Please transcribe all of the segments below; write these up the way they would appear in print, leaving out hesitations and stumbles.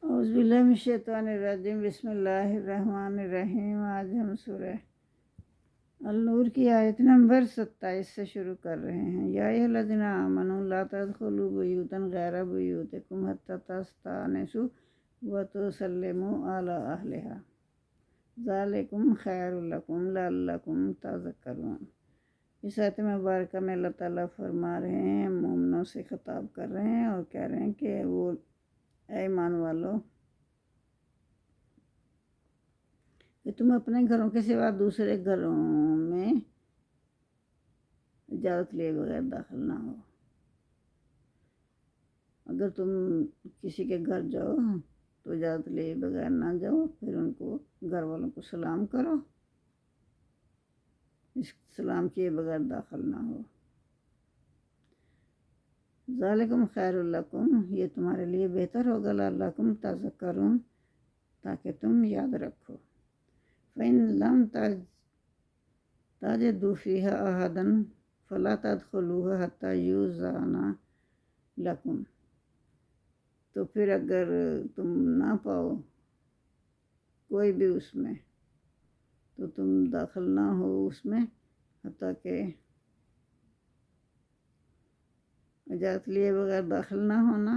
اعوذ باللہ من الشیطان الرجیم، بسم اللہ الرحمن الرحیم۔ آج ہم سورہ النور کی آیت نمبر 27 سے شروع کر رہے ہیں۔ یا ایھا الذین آمنوا لا تدخلوا بیوتا غیر بیوتکم حتی تستأنسوا وتسلموا علی اہلہا ذالکم خیر لکم لعلکم تذکرون۔ اس آیت مبارکہ میں اللہ تعالیٰ فرما رہے ہیں، مومنوں سے خطاب کر رہے ہیں اور کہہ رہے ہیں کہ وہ اے ایمان والو کہ تم اپنے گھروں کے سوا دوسرے گھروں میں اجازت لیے بغیر داخل نہ ہو۔ اگر تم کسی کے گھر جاؤ تو اجازت لیے بغیر نہ جاؤ، پھر ان کو گھر والوں کو سلام کرو، اس سلام کیے بغیر داخل نہ ہو۔ ذالکم خیر لکم، یہ تمہارے لیے بہتر ہوگا، لعلکم تذکرون، تاکہ تم یاد رکھو۔ فإن لم تجدوا فيها أحدا فلا تدخلوها حتى يؤذن لكم، تو پھر اگر تم نہ پاؤ کوئی بھی اس میں تو تم داخل نہ ہو اس میں حتیٰ کہ اجازت لیے بغیر داخل نہ ہونا۔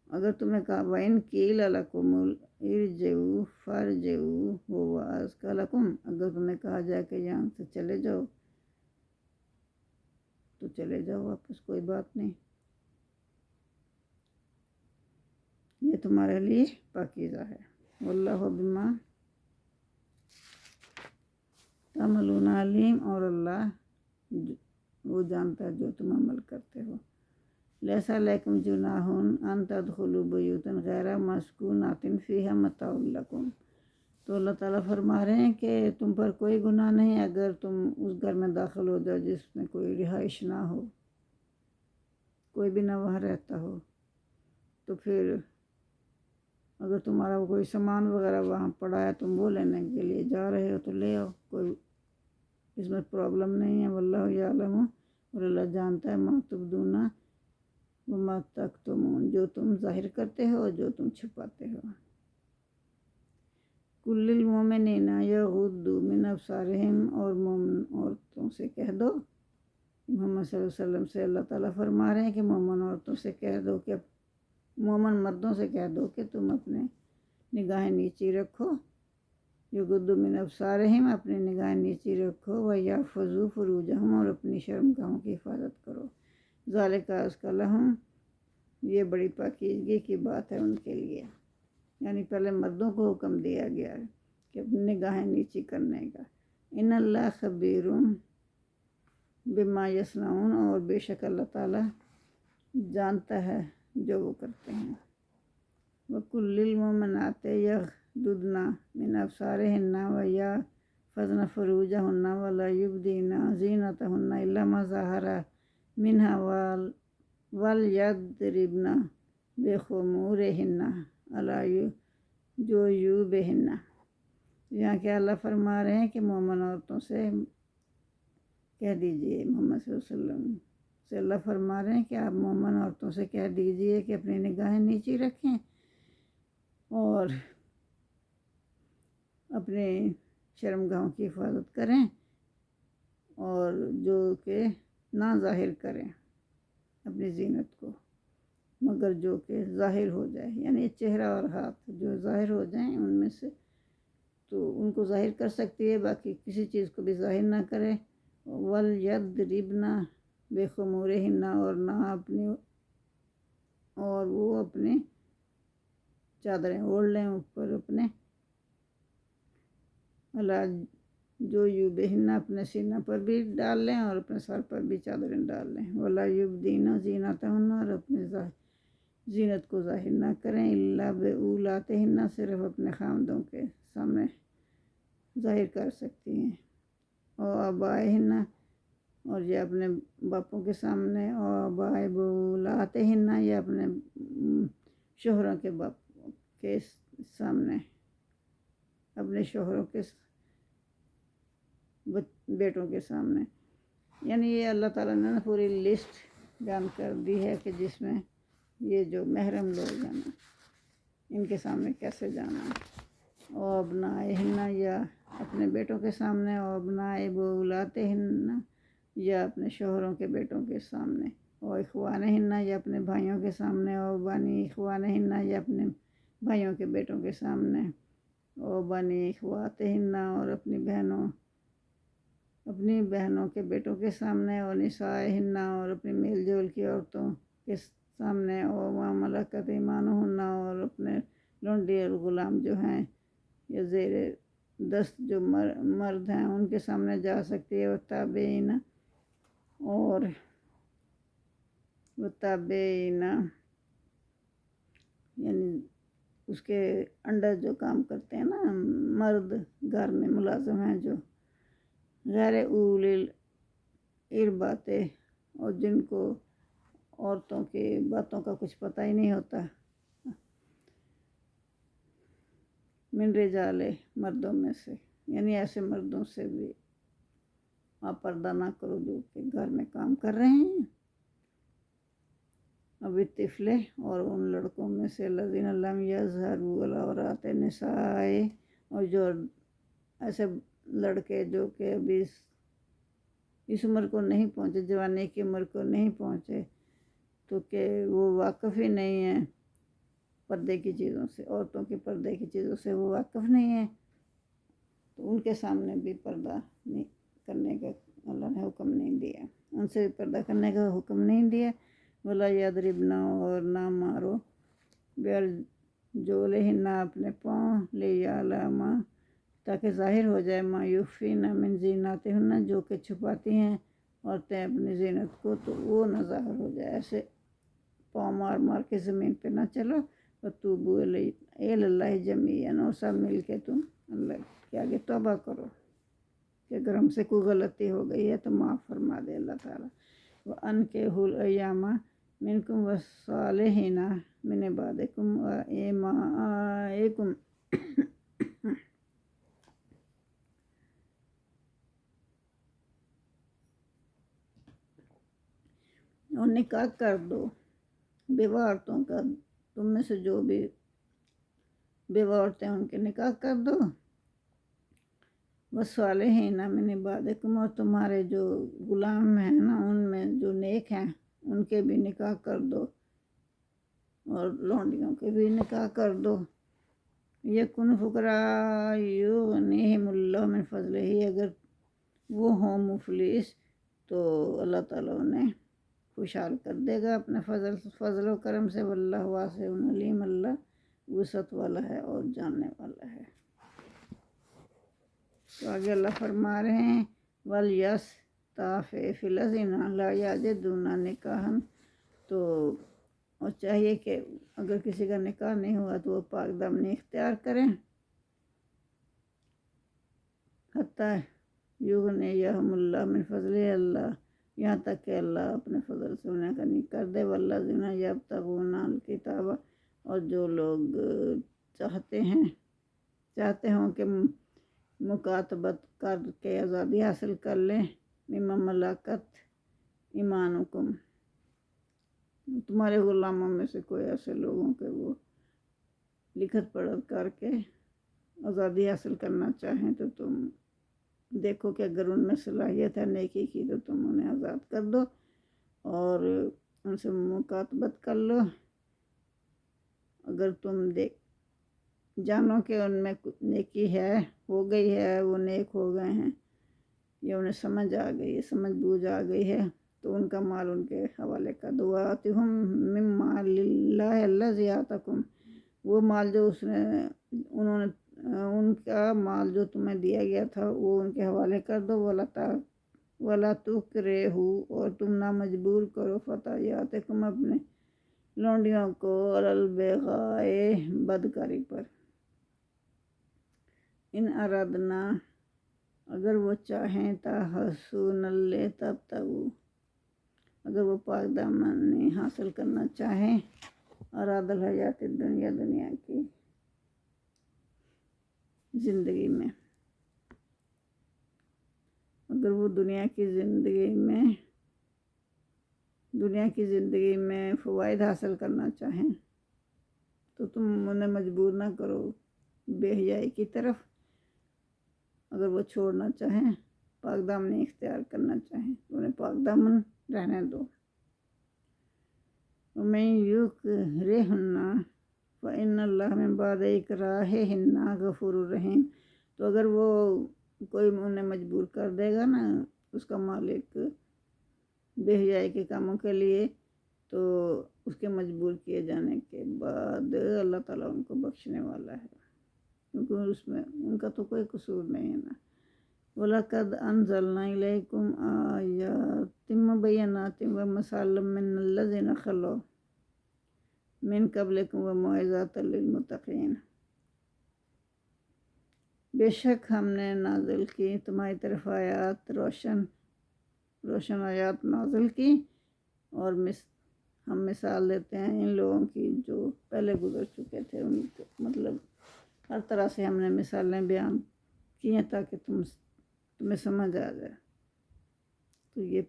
اگر تمہیں کہا وَإِنْ قِيلَ لَكُمُ ارْجِعُوا فَارْجِعُوا هُوَ أَزْكَىٰ لَكُمْ، اگر تمہیں کہا جائے کہ یہاں سے چلے جاؤ تو چلے جاؤ واپس، کوئی بات نہیں، یہ تمہارے لیے پاکیزہ ہے۔ واللہ بما تعملون علیم، اور اللہ وہ جانتا ہے جو تم عمل کرتے ہو۔ لیس علیکم جناح ان تدخلوا بیوتا غیر مسکونۃ فیہا متاع لکم، تو اللہ تعالیٰ فرما رہے ہیں کہ تم پر کوئی گناہ نہیں اگر تم اس گھر میں داخل ہو جاؤ جس میں کوئی رہائش نہ ہو، کوئی بھی نہ وہاں رہتا ہو، تو پھر اگر تمہارا کوئی سامان وغیرہ وہاں پڑا ہے تم وہ لینے کے لیے جا رہے ہو تو لے آؤ، کوئی اس میں پرابلم نہیں ہے۔ واللہ یعلم، اور اللہ جانتا ہے، ما تبدون وما تکتمون، جو تم ظاہر کرتے ہو جو تم چھپاتے ہو۔ کل للمؤمنین یغضوا من ابصارہم، اور مومن عورتوں سے کہہ دو، محمد صلی اللہ علیہ وسلم سے اللہ تعالیٰ فرما رہے ہیں کہ مومن عورتوں سے کہہ دو، کہ مومن مردوں سے کہہ دو کہ تم اپنے نگاہیں نیچی رکھو، یغضوا من ابصارہم، اپنی نگاہیں نیچی رکھو، ویحفظوا فروجہم، اور اپنی شرمگاہوں کی حفاظت کرو، ذالک ازکی لہم، یہ بڑی پاکیزگی کی بات ہے ان کے لیے۔ یعنی پہلے مردوں کو حکم دیا گیا ہے کہ اپنی نگاہیں نیچی کرنے کا۔ ان اللہ خبیر بما یصنعون، اور بے شک اللہ تعالیٰ جانتا ہے جو وہ کرتے ہیں۔ وَقُلْ لِلْمُؤْمِنَاتِ یغضضن من ابصارہن ویحفظن فروجہن ولا یبدین زینتہن الا ما ظہر منہا وَلْيَضْرِبْنَ بِخُمُورِہنَّ عَلَىٰ جُیوبِہنَّ، یہاں کہ اللہ فرما رہے ہیں کہ مومن عورتوں سے کہہ دیجئے، محمد صلی اللہ علیہ وسلم سے اللہ فرما رہے ہیں کہ آپ مومن عورتوں سے کہہ دیجئے کہ اپنی نگاہیں نیچی رکھیں اور اپنے شرمگاہوں کی حفاظت کریں، اور جو کہ نہ ظاہر کریں اپنی زینت کو، مگر جو کہ ظاہر ہو جائے، یعنی چہرہ اور ہاتھ جو ظاہر ہو جائیں ان میں سے تو ان کو ظاہر کر سکتی ہے، باقی کسی چیز کو بھی ظاہر نہ کرے۔ وَلْيَضْرِبْنَ بِخُمُورِہِنَّ، اور نہ اپنی، اور وہ اپنے چادریں اوڑھ لیں اوپر اپنے، عَلَىٰ جُیوبِہِنَّ، اپنے سینہ پر بھی ڈال لیں اور اپنے سر پر بھی چادریں ڈال لیں۔ وَلَا يُبْدِينَ زِینَتَہُنَّ، اور اپنے زینت کو ظاہر نہ کریں، اِلَّا بِبُعُولَاتِہِنَّ، صرف اپنے خاوندوں کے سامنے ظاہر کر سکتی ہیں، اور آبائہن، اور یہ اپنے باپوں کے سامنے، اور آباء بعولاتہن، یا اپنے شوہروں کے باپ کے سامنے، اپنے شوہروں کے بیٹوں کے سامنے۔ یعنی یہ اللہ تعالیٰ نے پوری لسٹ بیان کر دی ہے کہ جس میں یہ جو محرم لوگ ہیں نا ان کے سامنے کیسے جانا ہے، او ابنائے ہننا یا اپنے بیٹوں کے سامنے، او ابنائے بولاتے ہننا یا اپنے شوہروں کے بیٹوں کے سامنے، او اخوان ہننا یا اپنے بھائیوں کے سامنے، او بنی اخوان ہننا یا اپنے بھائیوں کے بیٹوں کے سامنے، او بنی اخوات ہننا اور اپنی بہنوں کے بیٹوں کے سامنے، او نساء ہننا اور اپنی میل جول کی عورتوں کے سامنے، او ما ملکت ایمانہن اور اپنے لونڈی اور غلام جو ہیں یا زیر دست جو مرد ہیں ان کے سامنے جا سکتی ہے، وتابعین یعنی اس کے انڈر جو کام کرتے ہیں نا مرد گھر میں ملازم ہیں جو غیر اولی الارباتے اور جن کو عورتوں کی باتوں کا کچھ پتہ ہی نہیں ہوتا، من رجال مردوں میں سے، یعنی ایسے مردوں سے بھی آپ پردہ نہ کرو جو کہ گھر میں کام کر رہے ہیں، اب طفلے اور ان لڑکوں میں سے الذین لم یظہروا علی عورات النساء، اور جو ایسے لڑکے جو کہ ابھی اس عمر کو نہیں پہنچے، جوانی کی عمر کو نہیں پہنچے، تو کہ وہ واقف ہی نہیں ہیں پردے کی چیزوں سے، عورتوں کے پردے کی چیزوں سے وہ واقف نہیں ہیں، تو ان کے سامنے بھی پردہ نہیں کرنے کا اللہ نے حکم نہیں دیا، ان سے بھی پردہ کرنے کا حکم نہیں دیا، ولا یضربن اور نہ مارو بیرجولہن اپنے پاؤں، لیعلم تاکہ ظاہر ہو جائے ما یخفین من زینتہن جو کہ چھپاتی ہیں عورتیں اپنی زینت کو، تو وہ نہ ظاہر ہو جائے، ایسے پاؤں مار مار کے زمین پہ نہ چلو، وتوبوا الی اللہ جمیعا اور سب مل کے تم اللہ کے آگے توبہ کرو کہ اگر ہم سے کوئی غلطی ہو گئی ہے تو معاف فرما دے اللہ تعالیٰ، وَأَنكِحُوا الْأَيَامَ مِنكُمْ وَالصَّالِحِينَ مِنْ عِبَادِكُمْ وَإِمَائِكُمْ اور نکاح کر دو بیوہ عورتوں کا، تم میں سے جو بھی بیوہ عورتیں ان کے نکاح کر دو، وَالصَّالِحِينَ مِنْ عِبَادِكُمْ اور تمہارے جو غلام ہیں نا ان میں جو نیک ہیں ان کے بھی نکاح کر دو، اور لونڈیوں کے بھی نکاح کر دو، یکن فقراء یغنیہم اللہ من فضلہ اگر وہ ہوں مفلس تو اللہ تعالیٰ انہیں خوشحال کر دے گا اپنے فضل و کرم سے، واللہ واسع علیم، اللہ وسعت والا ہے اور جاننے والا ہے۔ تو آگے اللہ فرما رہے ہیں وَلْيَسْتَعْفِفِ الَّذِينَ لَا يَجِدُونَ نِکَاحًا، تو اور چاہیے کہ اگر کسی کا نکاح نہیں ہوا تو وہ پاک دامنی اختیار کریں، حتیٰ یغنیہم اللہ من فضلہ، اللہ یہاں تک کہ اللہ اپنے فضل سے انہیں غنی کر دے، والذین یبتغون الکتاب اور جو لوگ چاہتے ہوں کہ مکاتبت کر کے آزادی حاصل کر لیں، مما ملکت ایمانکم تمہارے غلاموں میں سے کوئی ایسے لوگوں کے وہ لکھت پڑھت کر کے آزادی حاصل کرنا چاہیں تو تم دیکھو کہ اگر ان میں صلاحیت ہے نیکی کی تو تم انہیں آزاد کر دو اور ان سے مکاتبت کر لو، اگر تم جانو کہ ان میں نیکی ہے، ہو گئی ہے، وہ نیک ہو گئے ہیں یا انہیں سمجھ آ گئی ہے، سمجھ بوجھ آ گئی ہے، تو ان کا مال ان کے حوالے کر دو، وَآتِہُم مِّن مَّالِ اللَّهِ الَّذِي آتَاکُم وہ مال جو انہوں نے ان کا مال جو تمہیں دیا گیا تھا وہ ان کے حوالے کر دو، وَلَا تُکْرِہُوا اور تم نہ مجبور کرو فَتَيَاتِکُم اپنے لونڈیوں کو عَلَى الْبِغَاءِ بدکاری پر، ان ارادنا اگر وہ چاہیں تحصنا لتبتغوا اگر وہ پاک دامنی حاصل کرنا چاہیں، اراد الحیات الدنیا دنیا کی زندگی میں، اگر وہ دنیا کی زندگی میں دنیا کی زندگی میں فوائد حاصل کرنا چاہیں تو تم انہیں مجبور نہ کرو بے حیائی کی طرف. اگر وہ چھوڑنا چاہیں، پاک دامنی اختیار کرنا چاہیں تو انہیں پاک دامن رہنے دو. وَمَن يُكْرِهْنَ فَإِنَّ اللَّهَ مِن بَعْدِ إِكْرَاهِهِنَّ غَفُورٌ رَحِيمٌ. تو اگر وہ کوئی انہیں مجبور کر دے گا نا اس کا مالک بے حیائی کے کاموں کے لیے، تو اس کے مجبور کیے جانے کے بعد اللہ تعالیٰ ان کو بخشنے والا ہے، کیونکہ اس میں ان کا تو کوئی قصور نہیں ہے نا. وَلَقَدْ أَنزَلْنَا إِلَيْكُمْ آيَاتٍ مُبَيِّنَاتٍ وَمَثَالًا مِّنَ الَّذِينَ خَلَوْا مِن قَبْلِكُمْ وَمَوْعِظَةً لِّلْمُتَّقِينَ. بے شک ہم نے نازل کی تمہاری طرف آیات، روشن آیات نازل کی، اور ہم مثال دیتے ہیں ان لوگوں کی جو پہلے گزر چکے تھے. ان کو مطلب ہر طرح سے ہم نے مثالیں بیان کی ہیں تاکہ تمہیں سمجھ آ جائے. تو یہ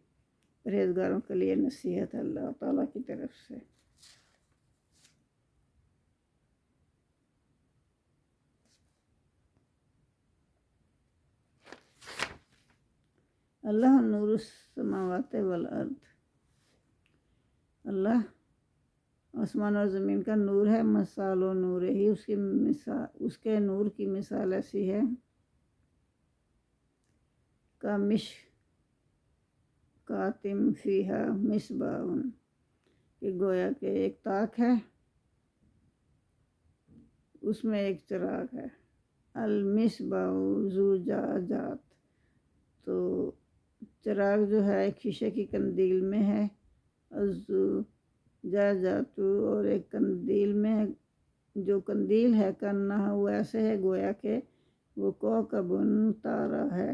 پرہیزگاروں کے لیے نصیحت ہے اللہ تعالیٰ کی طرف سے. اللہ نور السماوات والارض. اللہ آسمان اور زمین کا نور ہے. مثال و نور ہی اس کے نور کی مثال ایسی ہے کا مشکاتم فیہا مصباح، کہ گویا کہ ایک تاک ہے اس میں ایک چراغ ہے. المصباح زجاجات، تو چراغ جو ہے ایک شیشے کی قندیل میں ہے. زجاجات، اور ایک قندیل میں ہے. جو قندیل ہے کنا وہ ایسے ہے گویا کہ وہ کوکبن تارا ہے.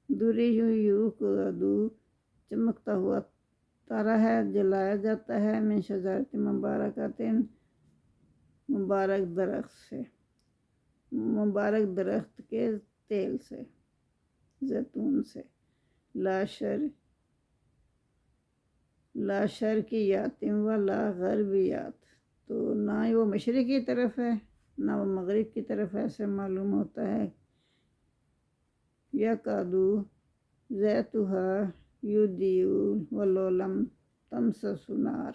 دوری یوقدو، چمکتا ہوا تارا ہے، جلایا جاتا ہے. من شجرۃ مبارکۃ، مبارک درخت سے، مبارک درخت کے تیل سے، زیتون سے. لا شرقیات ولا غربیات، تو نہ وہ مشرق کی طرف ہے نہ وہ مغرب کی طرف ہے. ایسے معلوم ہوتا ہے. یکادو زیتھا یضیء ولو لم تمسسہ نار،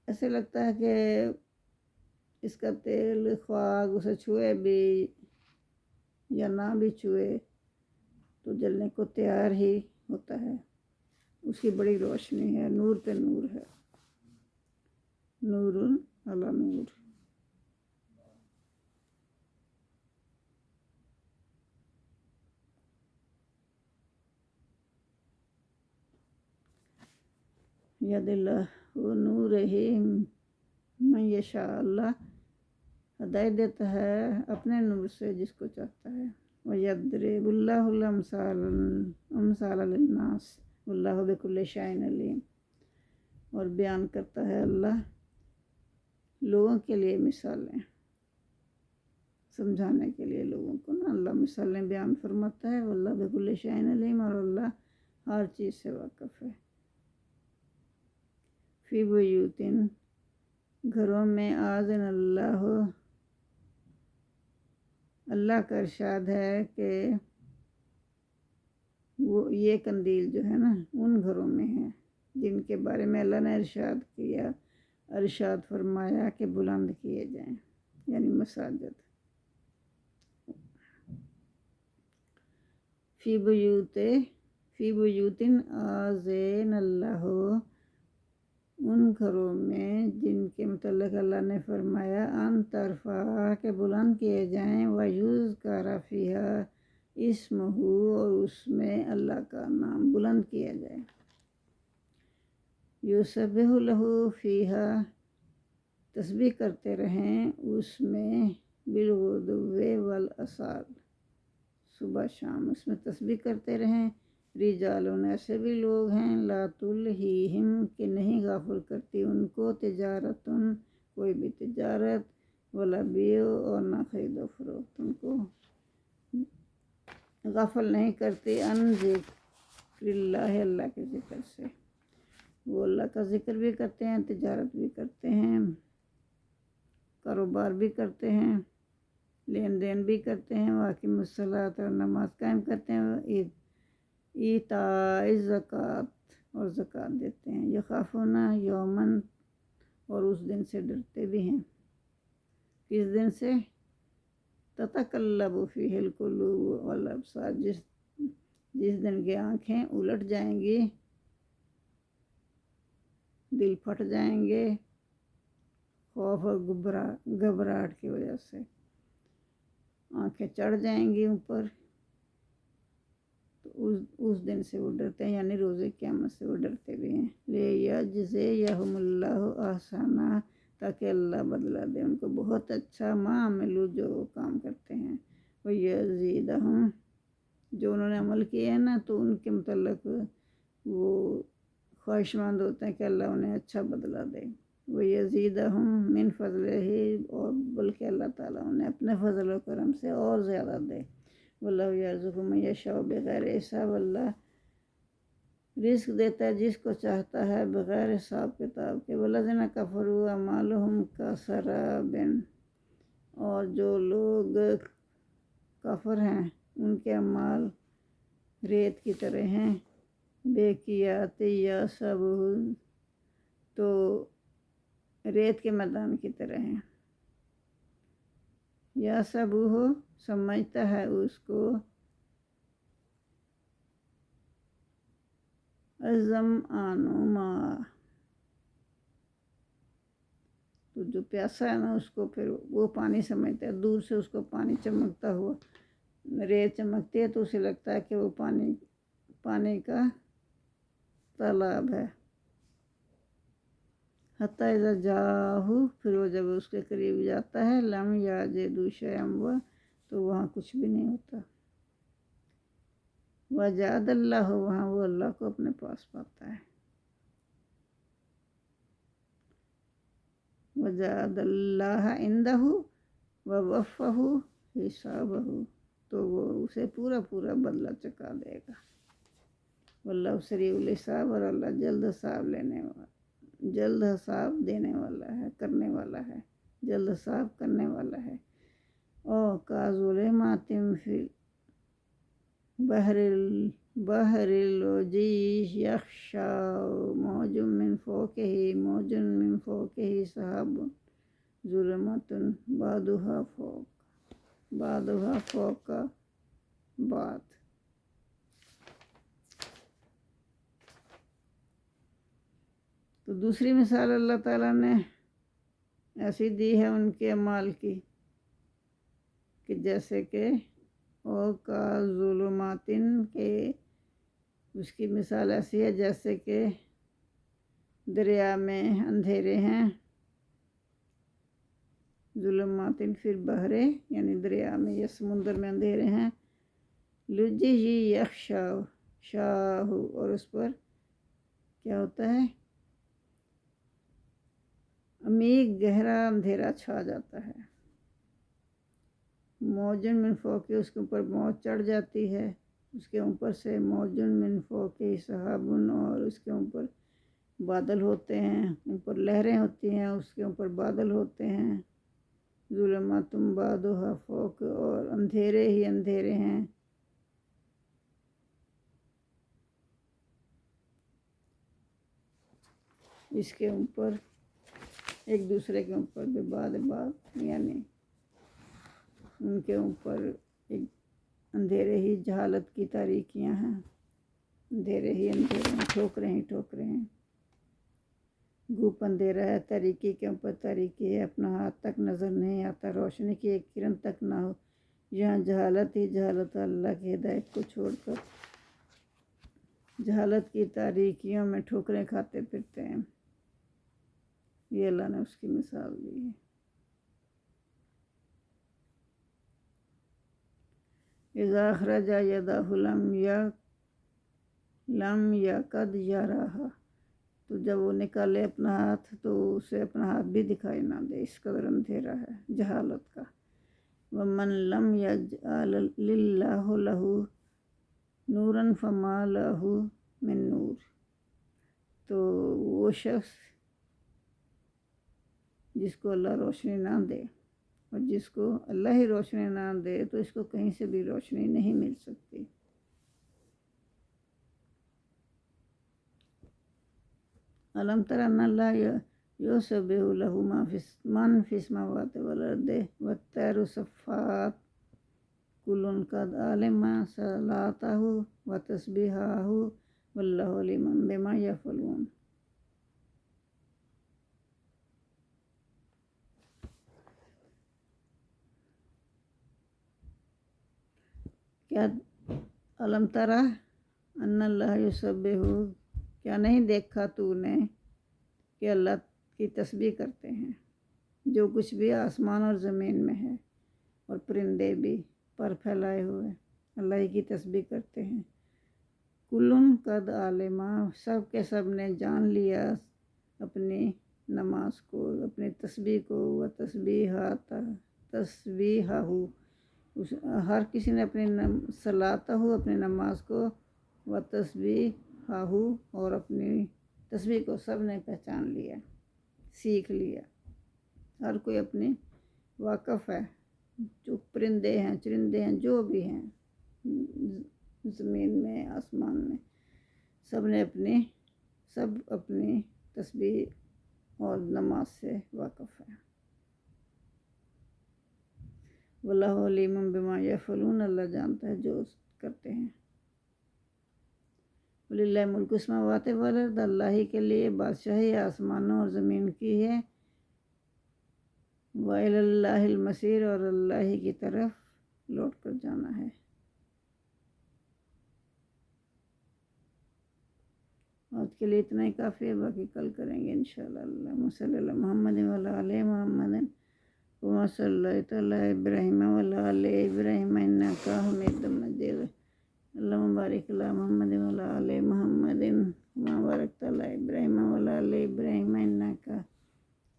ایسے لگتا ہے کہ اس کا تیل خواہ اسے چھوئے بھی یا نہ بھی چھوئے تو جلنے کو تیار ہی ہوتا ہے. اس کی بڑی روشنی ہے، نور پہ نور ہے، نور علی نور. ید اللہ نورہ من یشاء، اللہ ہدایت دیتا ہے اپنے نور سے جس کو چاہتا ہے. وَيَضْرِبُ اللَّهُ الْأَمْثَالَ لِلنَّاسِ وَاللَّهُ بِكُلِّ شَيْءٍ عَلِيمٌ. اور بیان کرتا ہے اللہ لوگوں کے لیے مثالیں، سمجھانے کے لیے لوگوں کو نا اللہ مثالیں بیان فرماتا ہے. وَاللَّهُ بِكُلِّ شَيْءٍ عَلِيمٌ، اور اللہ ہر چیز سے واقف ہے. فی بیوتن، گھروں میں. آذن اللہ کا ارشاد ہے کہ وہ یہ قندیل جو ہے نا ان گھروں میں ہے جن کے بارے میں اللہ نے ارشاد فرمایا کہ بلند کیے جائیں، یعنی مساجد. فی بیوتن آذن اللہ، ان گھروں میں جن کے متعلق اللہ نے فرمایا ان ترفع، کہ بلند کیے جائیں. وَیُذْکَرَ فِیہا اسمہ، اور اس میں اللہ کا نام بلند کیا جائے. یُسَبِّحُ لَہُ فِیہا، تسبیح کرتے رہیں اس میں. بِالْغُدُوِّ وَالْآصَالِ، صبح شام اس میں تسبیح کرتے رہیں. رجالون، ایسے بھی لوگ ہیں. لا تلہیہم، کہ نہیں غافل کرتی ان کو. تجارتن، کوئی بھی تجارت. ولا بیع، اور نہ خرید و فروخت ان کو غافل نہیں کرتی. ان ذکر اللہ، اللہ کے ذکر سے۔ وہ اللہ کا ذکر بھی کرتے ہیں، تجارت بھی کرتے ہیں، کاروبار بھی کرتے ہیں، لین دین بھی کرتے ہیں، واقعی الصلاۃ اور نماز قائم کرتے ہیں، ایتاء الزکوٰۃ اور زکوٰۃ دیتے ہیں، یخافون یومن اور اس دن سے ڈرتے بھی ہیں۔ کس دن سے؟ تتقلب فیہ القلوب والابصار، جس دن کی آنکھیں الٹ جائیں گی، دل پھٹ جائیں گے خوف اور گھبراہٹ کی وجہ سے، آنکھیں چڑھ جائیں گی اوپر، تو اس دن سے وہ ڈرتے ہیں، یعنی روز قیامت سے وہ ڈرتے بھی ہیں۔ لیجزیہم اللہ احسن، تاکہ اللہ بدلہ دے ان کو بہت اچھا ما عملو، جو وہ کام کرتے ہیں، ویزیدہم، جو انہوں نے عمل کیے ہیں نا، تو ان کے متعلق وہ خواہش مند ہوتے ہیں کہ اللہ انہیں اچھا بدلہ دے، ویزیدہم من فضلہ، اور بلکہ اللہ تعالیٰ انہیں اپنے فضل و کرم سے اور زیادہ دے۔ واللہ یرزق من یشاء بغیر حساب، اللہ رزق دیتا ہے جس کو چاہتا ہے بغیر حساب کتاب کے۔ والذین کفروا اعمالهم کسراب، اور جو لوگ کافر ہیں ان کے اعمال ریت کی طرح ہیں، بیقیات یحسبہ، تو ریت کے میدان کی طرح ہیں، یحسبہ سمجھتا ہے اس کو، الظمآن ماء، تو جو پیاسا ہے نا اس کو پھر وہ پانی سمجھتا ہے، دور سے اس کو پانی چمکتا ہوا، ریت چمکتی ہے تو اسے لگتا ہے کہ وہ پانی کا تالاب ہے۔ حتی اذا جاءہ، پھر وہ جب اس کے قریب جاتا ہے، لم یجدہ شیئا، تو وہاں کچھ بھی نہیں ہوتا، وجد اللہ، وہاں وہ اللہ کو اپنے پاس پاتا ہے، وجد اللہ عندہ ووفہ حسابہ، تو وہ اسے پورا بدلہ چکا دے گا۔ واللہ سریع الحساب، اور اللہ جلد حساب دینے والا ہے، کرنے والا ہے، جلد حساب کرنے والا ہے۔ او کظلمات فی بحر اللجیج یغشاہ موج من فوقہ سحاب ظلمات بعضها فوق بعض۔ تو دوسری مثال اللہ تعالیٰ نے ایسی دی ہے ان کے اعمال کی کہ جیسے کہ او کا ظلمات، کے اس کی مثال ایسی ہے جیسے کہ دریا میں اندھیرے ہیں، ظلمات فی البحر، یعنی دریا میں یا سمندر میں اندھیرے ہیں، لجیہ یغشاہ، اور اس پر کیا ہوتا ہے، عمیق گہرا اندھیرا چھا جاتا ہے، موجن من فوقہ، اس کے اوپر موج چڑھ جاتی ہے، اس کے اوپر سے موجن من فوقہ سحاب، اور اس کے اوپر بادل ہوتے ہیں، اوپر لہریں ہوتی ہیں، اس کے اوپر بادل ہوتے ہیں، ظلمات بعضها فوق، اور اندھیرے ہی اندھیرے ہیں، اس کے اوپر ایک دوسرے کے اوپر بھی بعض، یعنی ان کے اوپر ایک اندھیرے ہی جہالت کی تاریکیاں ہیں، اندھیرے ہی اندھیرے ہیں، ٹھوکریں ہیں، گھوپ اندھیرا ہے، تاریکی کے اوپر تاریکی ہے، اپنا ہاتھ تک نظر نہیں آتا، روشنی کی ایک کرن تک نہ ہو، یہاں جہالت ہی جہالت، اللہ کی ہدایت کو چھوڑ کر جہالت کی تاریکیوں میں ٹھوکریں کھاتے پھرتے ہیں۔ یہ اللہ نے اس کی مثال دی ہے۔ اذا اخرج یدہ لم یکد یراہا، تو جب وہ نکالے اپنا ہاتھ تو اسے اپنا ہاتھ بھی دکھائی نہ دے، اس قدر اندھیرا ہے جہالت کا۔ ومن لم یجعل اللہ لہ نوراً فما لہ من نور، تو وہ شخص جس کو اللہ روشنی نہ دے، اور جس کو اللہ ہی روشنی نہ دے تو اس کو کہیں سے بھی روشنی نہیں مل سکتی۔ الم تر ان اللہ یسبح لہ من فی السماوات والارض والطیر صفات کل قد علم صلاتہ وتسبیحہ واللہ علیم بما یفعلون۔ کیا علم ترا ان اللہ یسبح، کیا نہیں دیکھا تو نے کہ اللہ کی تسبیح کرتے ہیں جو کچھ بھی آسمان اور زمین میں ہے، اور پرندے بھی پر پھیلائے ہوئے اللہ کی تسبیح کرتے ہیں۔ کلن قد علما، سب کے سب نے جان لیا اپنی نماز کو، اپنی تسبیح کو، و تسبیحہ، ہر کسی نے اپنی صلاتہ اپنی نماز کو، و تسبیحہ اور اپنی تسبیح کو سب نے پہچان لیا، سیکھ لیا۔ ہر کوئی اپنی واقف ہے، جو پرندے ہیں، چرندے ہیں، جو بھی ہیں زمین میں، آسمان میں، سب اپنی تسبیح اور نماز سے واقف ہے۔ واللہ علیم بما یفعلون، اللہ جانتا ہے جو کرتے ہیں۔ وللہ ملک السماوات والارض، اللہ ہی کے لیے بادشاہی آسمانوں اور زمین کی ہے۔ وإلی اللہ المصیر، اور اللہ ہی کی طرف لوٹ کر جانا ہے۔ آج کے لیے اتنا ہی کافی ہے، باقی کل کریں گے انشاءاللہ۔ اللہم صلی علی محمد وعلی آل محمد کما صلیت علی ابراہیم وعلی آل ابراہیم انک حمید مجید۔ اللہم بارک علی محمد وعلی آل محمد کما بارکت علی ابراہیم وعلی آل ابراہیم انک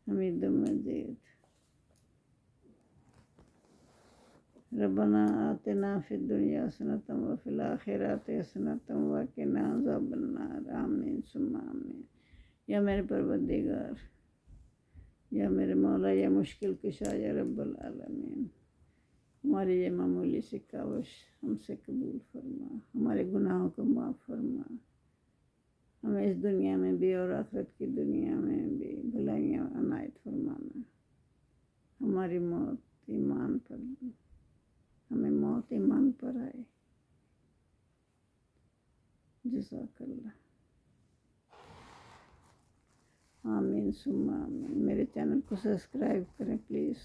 حمید مجید۔ ربنا آتنا فی الدنیا حسنۃ وفی الآخرۃ حسنۃ وقنا عذاب النار۔ آمین ثم آمین۔ یا میرے پروردگار، یا میرے مولا، یا مشکل کشا، یا رب العالمین، ہماری یہ معمولی سی کاوش ہم سے قبول فرما، ہمارے گناہوں کو معاف فرما، ہمیں اس دنیا میں بھی اور آخرت کی دنیا میں بھی بھلائیاں عنایت فرمانا، ہماری موت ایمان پر، ہمیں موت ایمان پر آئے۔ جزاک اللہ۔ آمین ثم آمین۔ میرے چینل کو سبسکرائب کریں پلیز۔